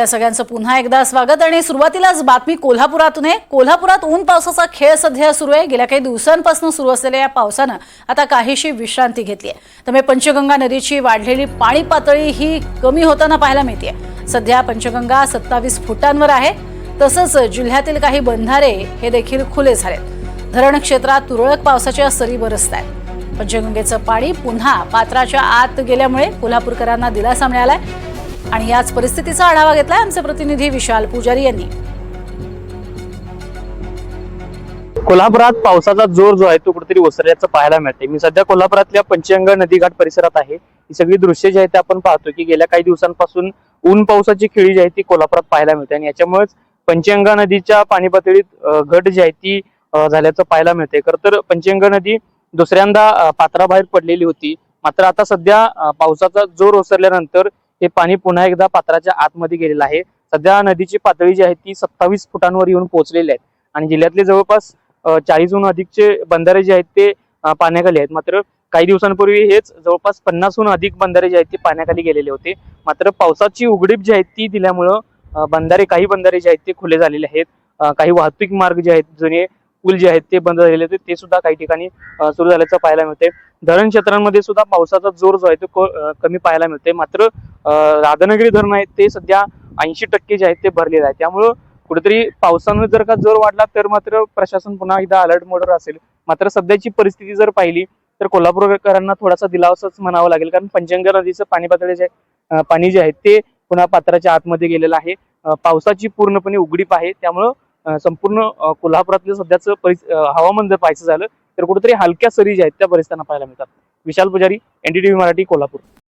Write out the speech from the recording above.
या सगळ्यांचं पुन्हा एकदा स्वागत आणि सुरुवातीलाच बातमी कोल्हापुरातून आहे। कोल्हापुरात ऊन पावसाचा खेळ सध्या सुरू आहे। गेल्या काही दिवसांपासून सुरू असलेल्या या पावसाने आता काहीशी विश्रांती घेतली आहे। त्यामुळे पंचगंगा नदीची वाढलेली पाणी पातळी ही कमी होताना पाहायला मिळते। सध्या पंचगंगा 27 फुटांवर आहे। तसंच जिल्ह्यातील काही बंधारे हे देखील खुले झालेत। धरण क्षेत्रात तुरळक पावसाच्या सरी बरसतायत। पंचगंगेचं पाणी पुन्हा पात्राच्या आत गेल्यामुळे कोल्हापूरकरांना दिलासा मिळालाय आणि याच परिस्थितीचा आढावा घेतलाय आमचे प्रतिनिधी विशाल पुजारी यांनी। कोल्हापुरात पावसाचा जोर जो आहे तो कुठेतरी ओसरल्याचं पाहायला मिळते। मी सध्या कोल्हापुरातल्या पंचगंगा नदीघाट परिसरात आहे। ही सगळी दृश्य जी आहेत ते आपण पाहतो की गेल्या काही दिवसांपासून ऊन पावसाची खेळी जी आहे ती कोल्हापुरात पाहायला मिळते आणि याच्यामुळेच पंचगंगा नदीच्या पाणी पातळीत घट जी आहे ती झाल्याचं पाहायला मिळते। खरं तर पंचगंगा नदी दुसऱ्यांदा पात्राबाहेर पडलेली होती, मात्र आता सध्या पावसाचा जोर ओसरल्यानंतर हे पाणी पुन्हा एकदा पात्राच्या आतमध्ये गेलेलं आहे। सध्या नदीची पातळी जी आहे ती 27 फुटांवर येऊन पोहोचलेली आहे आणि जिल्ह्यातले जवळपास 40हून अधिकचे बंधारे जे आहेत ते पाण्याखाली आहेत। मात्र काही दिवसांपूर्वी हेच जवळपास 50हून अधिक बंधारे जे आहेत ते पाण्याखाली गेलेले होते। मात्र पावसाची उघडीप जी आहे ती दिल्यामुळं काही बंधारे जे आहेत ते खुले झालेले आहेत। काही वाहतूक मार्ग जे आहेत, जुने पूल जे आहेत ते बंद झालेले होते, ते सुद्धा काही ठिकाणी सुरू झाल्याचं पाहायला मिळते। धरण क्षेत्रांमध्ये सुद्धा पावसाचा जोर जो आहे तो कमी पाहायला मिळते। मात्र राधानगरी धरण आहे ते सध्या 80% जे आहेत ते भरलेलं आहे। त्यामुळं कुठेतरी पावसानं जर का जोर वाढला तर मात्र प्रशासन पुन्हा एकदा अलर्ट मोडवर असेल। मात्र सध्याची परिस्थिती जर पाहिली तर कोल्हापूरकरांना थोडासा दिलासाच म्हणावा लागेल, कारण पंचगंगा नदीचं पाणी जे आहे ते पुन्हा पात्राच्या आतमध्ये गेलेलं आहे। पावसाची पूर्णपणे उघडीप आहे, त्यामुळं संपूर्ण कोल्हापुरातलं सध्याचं हवामान जर पाहायचं झालं तर कुठेतरी हलक्या सरी ज्या आहेत त्या बरेचताना पाहायला मिळतात। विशाल पुजारी, NDTV मराठी, कोल्हापूर।